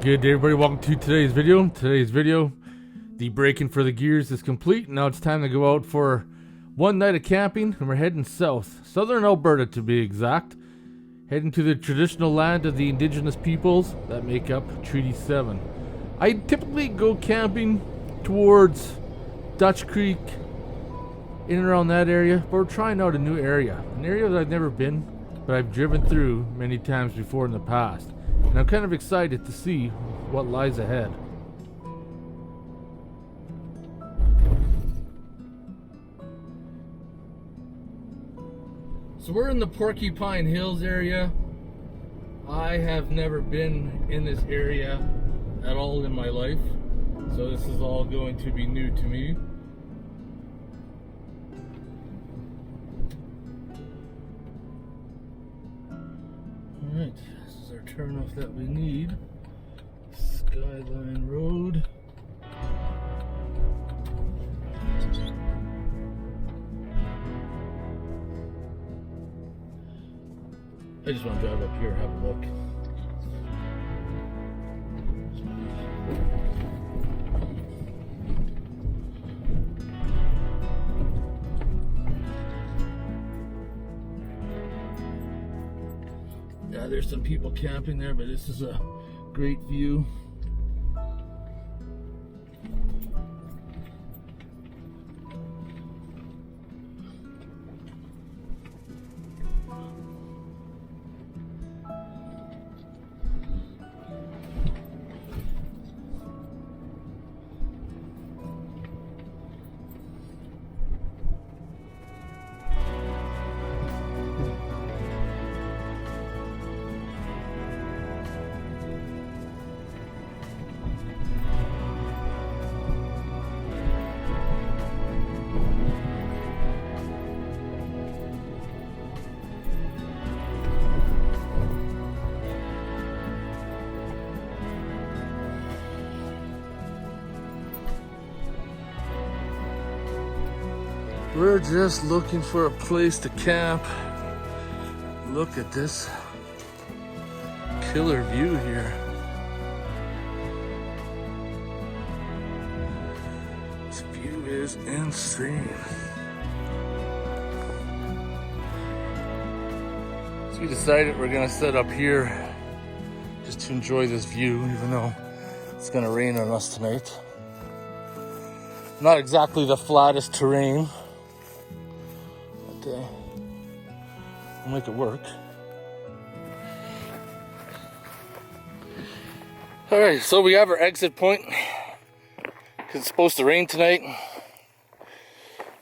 Good day, everybody. Welcome to today's video. The break-in for the gears is complete. Now it's time to go out for one night of camping, and we're heading south. Southern Alberta, to be exact. Heading to the traditional land of the indigenous peoples that make up Treaty 7. I typically go camping towards Dutch Creek, in and around that area, but we're trying out a new area. An area that I've never been, but I've driven through many times before in the past. And I'm kind of excited to see what lies ahead. So we're in the Porcupine HIlls area. I have never been in this area at all in my life, so this is all going to be new to me. Alright, this is our turnoff that we need. Skyline Road. I just want to drive up here and have a look. Yeah, there's some people camping there, but this is a great view. We're just looking for a place to camp. Look at this killer view here. This view is insane. So we decided we're gonna set up here just to enjoy this view, even though it's gonna rain on us tonight. Not exactly the flattest terrain. We'll make it work. Alright, so we have our exit point because it's supposed to rain tonight.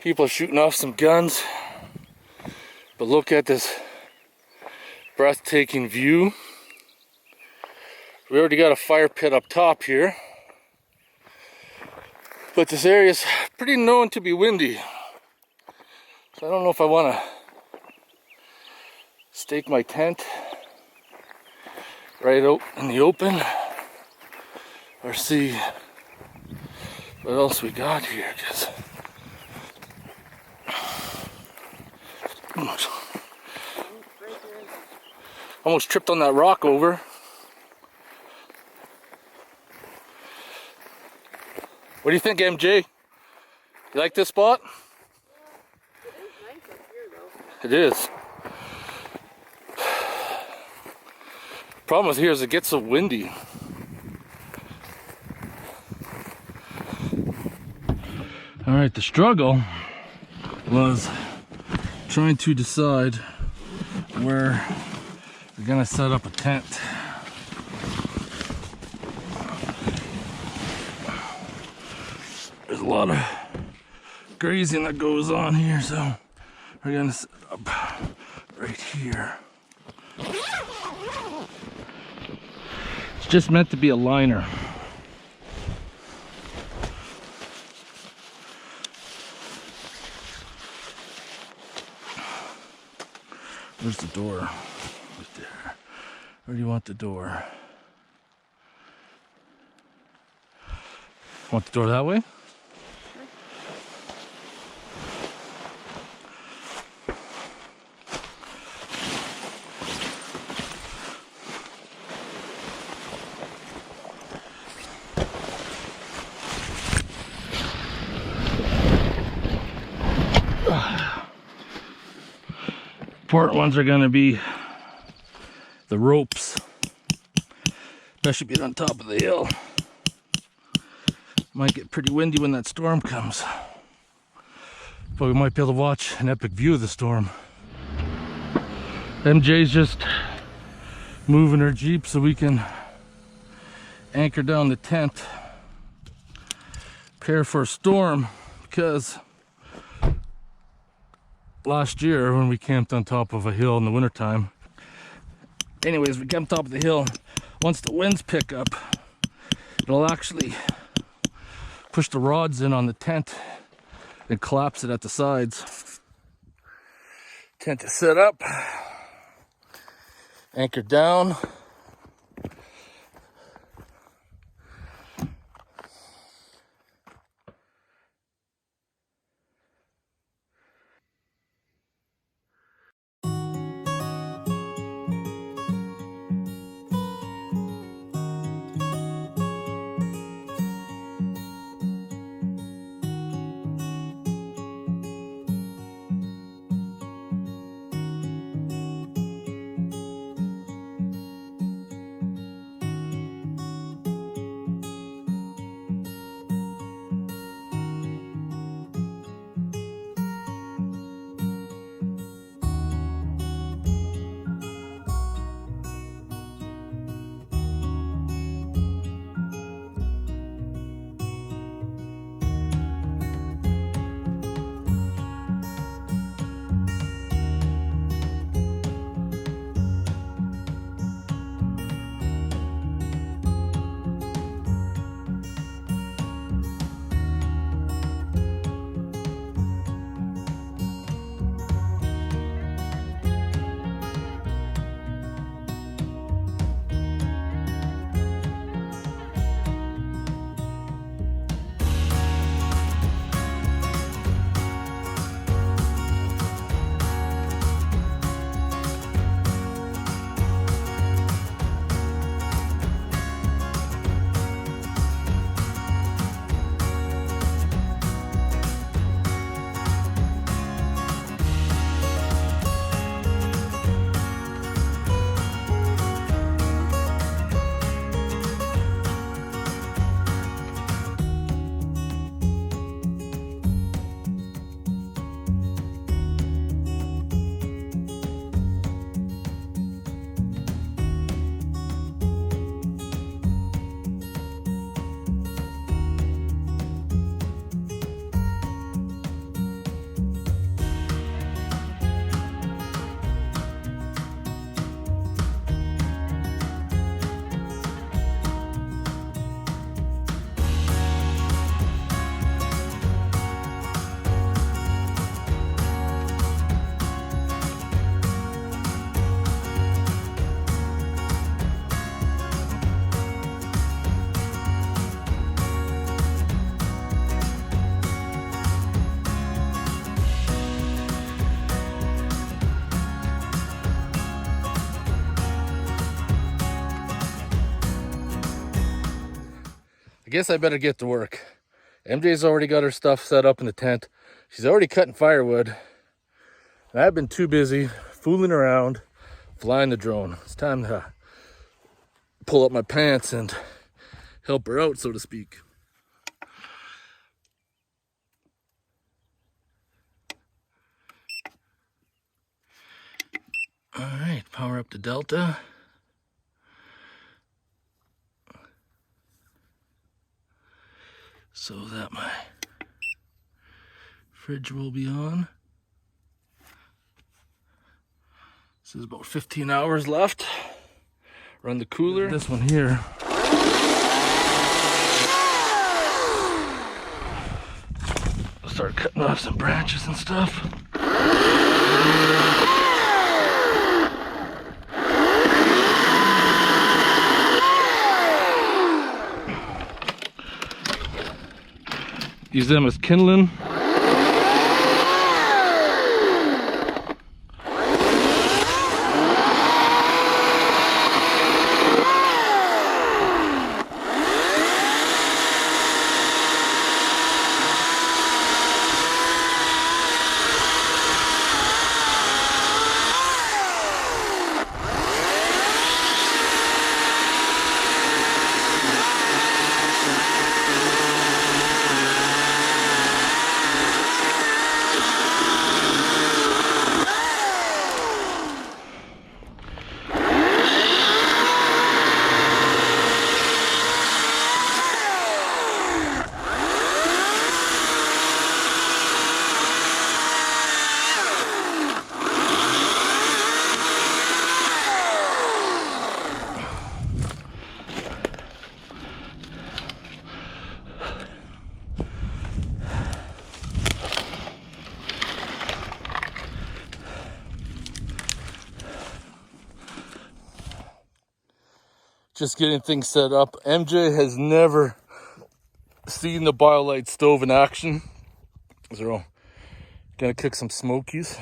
People are shooting off some guns, but look at this breathtaking view. We already got a fire pit up top here, but this area is pretty known to be windy. So I don't know if I want to stake my tent right out in the open or see what else we got here, because almost tripped on that rock over. What do you think, MJ? You like this spot? It is. Problem with here is it gets so windy. All right, the struggle was trying to decide where we're gonna set up a tent. There's a lot of grazing that goes on here, so we're gonna set up right here. It's just meant to be a liner. Where's the door? Right there. Where do you want the door? Want the door that way? important ones are going to be the ropes, especially being on top of the hill. Might get pretty windy when that storm comes, but we might be able to watch an epic view of the storm. MJ's just moving her Jeep so we can anchor down the tent, prepare for a storm, because last year when we camped on top of a hill in the wintertime, anyways, we camped on top of the hill. Once the winds pick up, it'll actually push the rods in on the tent and collapse it at the sides. Tent is set up, anchored down. I guess I better get to work. MJ's already got her stuff set up in the tent. She's already cutting firewood. And I've been too busy fooling around, flying the drone. It's time to pull up my pants and help her out, so to speak. All right, power up the Delta. So that my fridge will be on. This is about 15 hours left. Run the cooler. This one here. I'll start cutting off some branches and stuff. Use them as kindling. Just getting things set up. MJ has never seen the BioLite stove in action. So, gonna cook some smokies.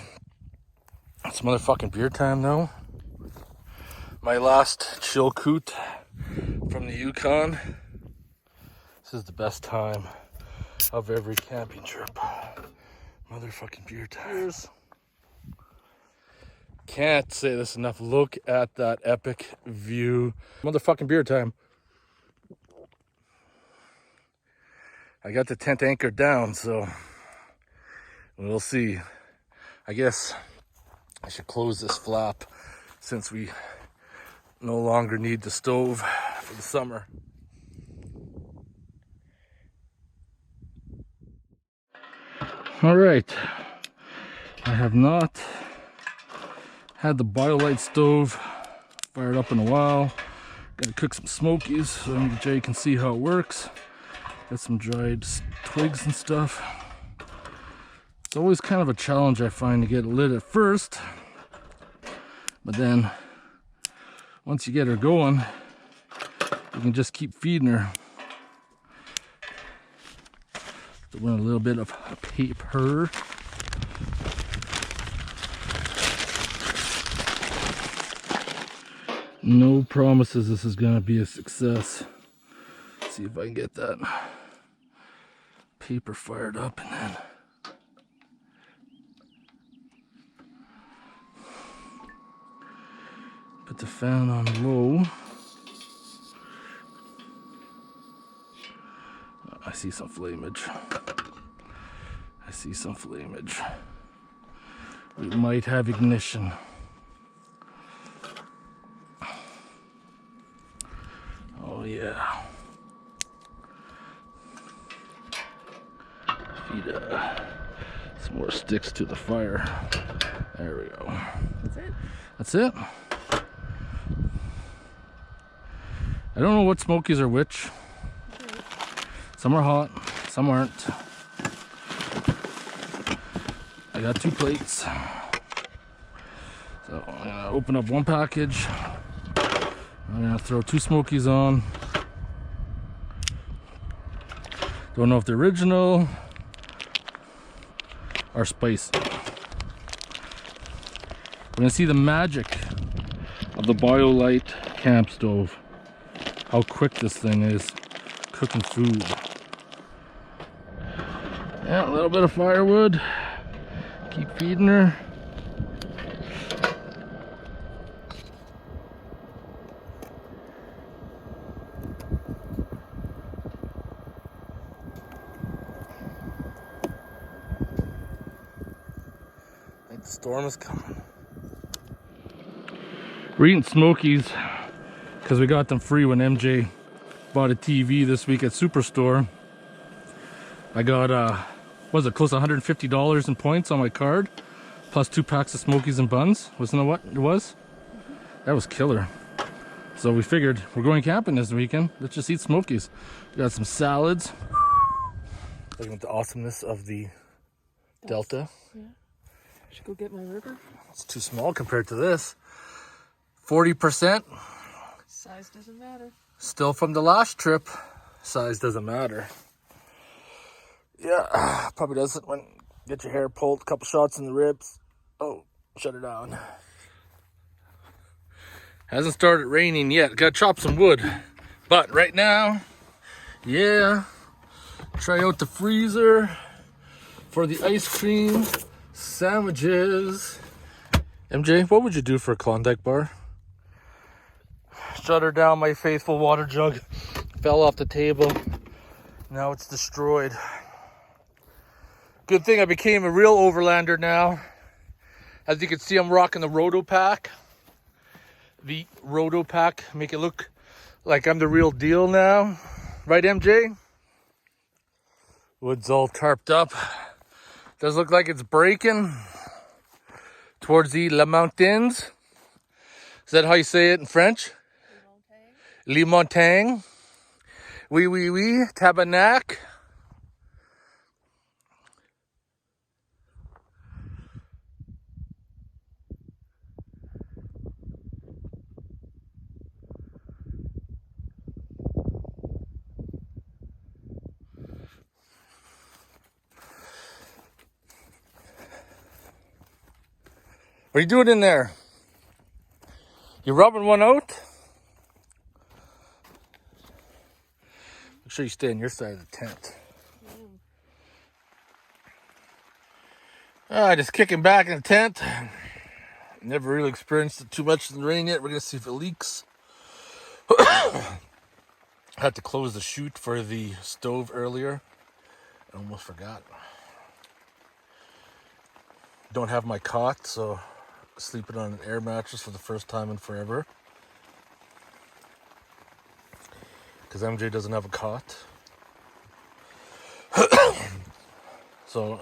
It's motherfucking beer time though. My last chill coot from the Yukon. This is the best time of every camping trip. Motherfucking beer time. Can't say this enough. Look at that epic view. Motherfucking beer time. I got the tent anchored down, so we'll see. I guess I should close this flap since we no longer need the stove for the summer. All right, I have not had the BioLite stove fired up in a while. Gotta cook some smokies so Jay can see how it works. Got some dried twigs and stuff. It's always kind of a challenge, I find, to get it lit at first, but then once you get her going, you can just keep feeding her. Throw in a little bit of paper. No promises this is gonna be a success. Let's see if I can get that paper fired up and then put the fan on low. I see some flamage. I see some flamage. We might have ignition. Oh yeah. Feed some more sticks to the fire. There we go. That's it? That's it. I don't know what smokies are which. Some are hot, some aren't. I got 2 plates. So I'm gonna open up one package. I'm gonna throw 2 smokies on. Don't know if they're original or spice. We're gonna see the magic of the BioLite camp stove. How quick this thing is cooking food. Yeah, a little bit of firewood. Keep feeding her. I think the storm is coming. We're eating smokies because we got them free when MJ bought a TV this week at Superstore. I got what was it, close to $150 in points on my card, plus 2 packs of smokies and buns. Wasn't that what it was? That was killer. So we figured we're going camping this weekend. Let's just eat smokies. We got some salads. Looking at the awesomeness of the Delta. Yeah. Should go get my river. It's too small compared to this. 40%. Size doesn't matter. Still from the last trip. Size doesn't matter. Yeah, probably doesn't when get your hair pulled, a couple shots in the ribs. Oh, shut her down. Hasn't started raining yet. Gotta chop some wood. But right now, yeah, try out the freezer for the ice cream sandwiches. MJ, what would you do for a Klondike bar? Shut her down, my faithful water jug. Fell off the table. Now it's destroyed. Good thing I became a real overlander now. As you can see, I'm rocking the Roto Pack. The Roto Pack, make it look like I'm the real deal now. Right, MJ? Wood's all tarped up. Does look like it's breaking towards the La Mountains. Is that how you say it in French? Les Montagnes. Oui, oui, oui. Tabernacle. What are you doing in there? You rubbing one out? Make sure you stay on your side of the tent. Just kicking back in the tent. Never really experienced it too much in the rain yet. We're going to see if it leaks. I had to close the chute for the stove earlier. I almost forgot. Don't have my cot, so sleeping on an air mattress for the first time in forever. Because MJ doesn't have a cot. So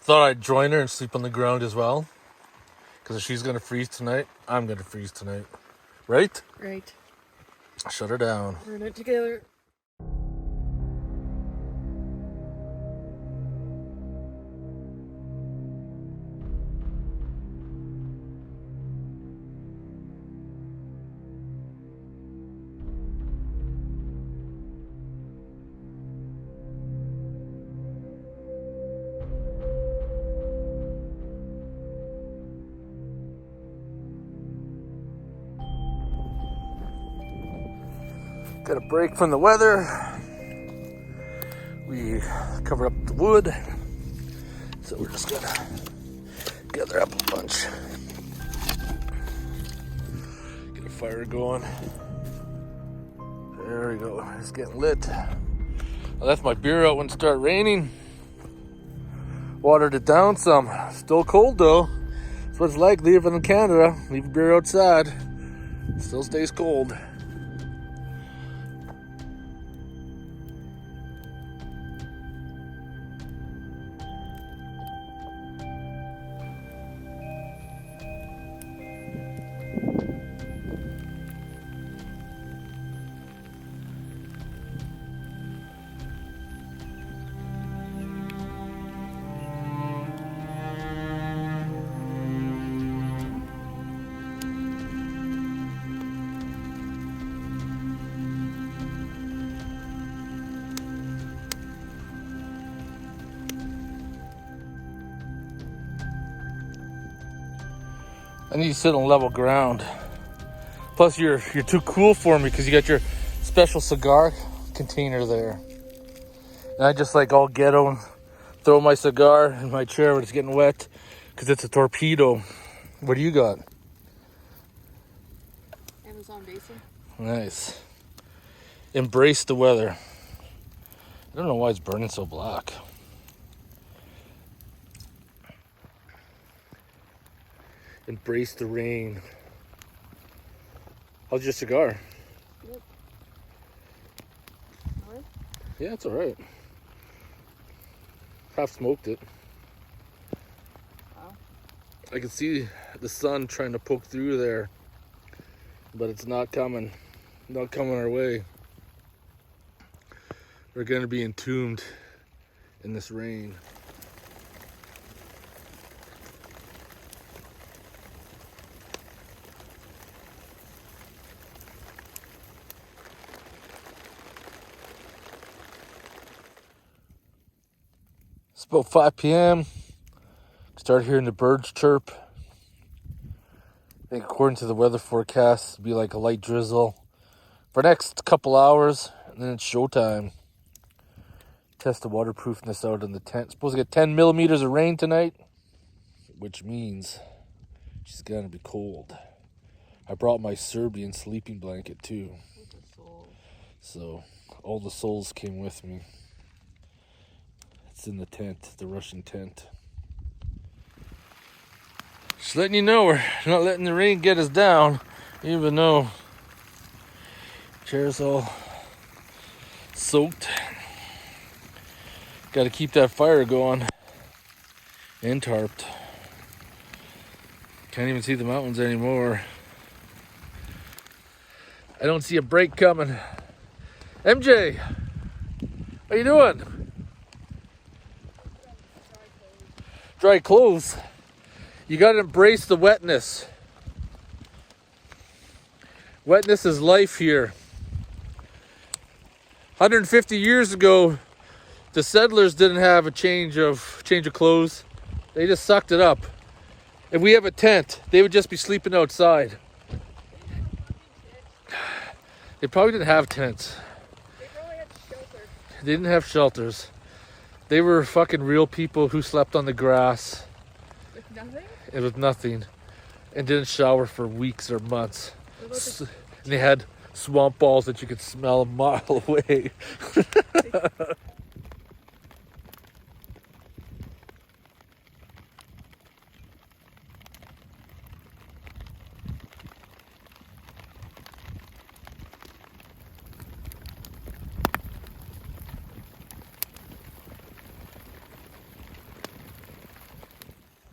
thought I'd join her and sleep on the ground as well. Because if she's going to freeze tonight, I'm going to freeze tonight. Right? Right. Shut her down. We're in it together. Got a break from the weather. We covered up the wood. So we're just gonna gather up a bunch. Get a fire going. There we go. It's getting lit. I left my beer out when it started raining. Watered it down some. Still cold though. That's what it's like living in Canada. Leave a beer outside. Still stays cold. I need to sit on level ground. Plus, you're too cool for me because you got your special cigar container there. And I just like all ghetto and throw my cigar in my chair when it's getting wet because it's a torpedo. What do you got? Amazon basin. Nice. Embrace the weather. I don't know why it's burning so black. Embrace the rain. How's your cigar? Good. All right. Yeah, it's all right. Half smoked it. Wow. I can see the sun trying to poke through there, but it's not coming. Not coming our way. We're going to be entombed in this rain. It's about 5 p.m. Start hearing the birds chirp. I think according to the weather forecast, it'll be like a light drizzle for the next couple hours, and then it's showtime. Test the waterproofness out in the tent. Supposed to get 10 millimeters of rain tonight, which means she's gonna be cold. I brought my Serbian sleeping blanket too. So all the souls came with me. It's in the tent, the Russian tent. Just letting you know we're not letting the rain get us down, even though chair's all soaked. Got to keep that fire going and tarped. Can't even see the mountains anymore. I don't see a break coming. MJ, how you doing? Dry clothes. You got to embrace the wetness. Wetness is life here. 150 years ago, the settlers didn't have a change of clothes. They just sucked it up. If we have a tent, they would just be sleeping outside. They probably didn't have tents. They probably had shelter. They didn't have shelters. They were fucking real people who slept on the grass. With nothing? It was nothing. And didn't shower for weeks or months. What about the And they had swamp balls that you could smell a mile away.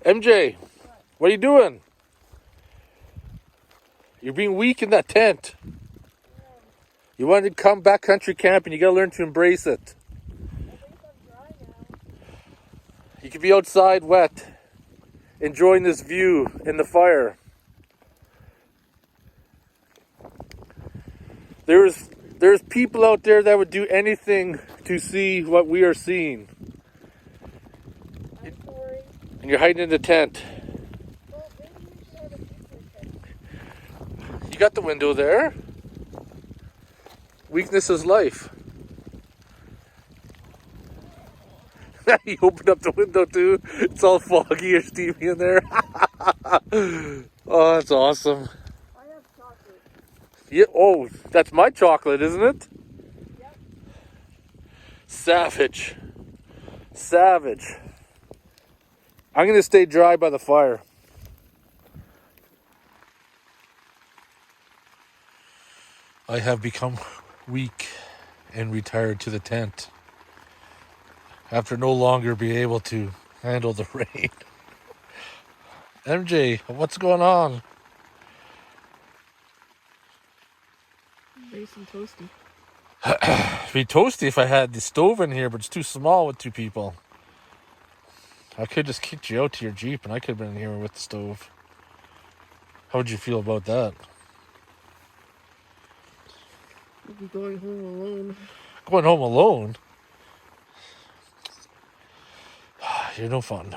MJ, what are you doing? You're being weak in that tent. You want to come backcountry camping, you gotta learn to embrace it. I think I'm dry now. You could be outside wet, enjoying this view in the fire. There's people out there that would do anything to see what we are seeing. I'm sorry. And you're hiding in the tent. Well, maybe we should have a deeper tent. You got the window there. Weakness is life. You opened up the window too. It's all foggy or steamy in there. Oh, that's awesome. I have chocolate. Yeah. Oh, that's my chocolate, isn't it? Yep. Savage. Savage. I'm gonna stay dry by the fire. I have become weak and retired to the tent after no longer being able to handle the rain. MJ, what's going on? Nice and toasty. It'd be toasty if I had the stove in here, but it's too small with two people. I could just kicked you out to your Jeep and I could have been in here with the stove. How would you feel about that? We'll be going home alone. Going home alone? You're no fun.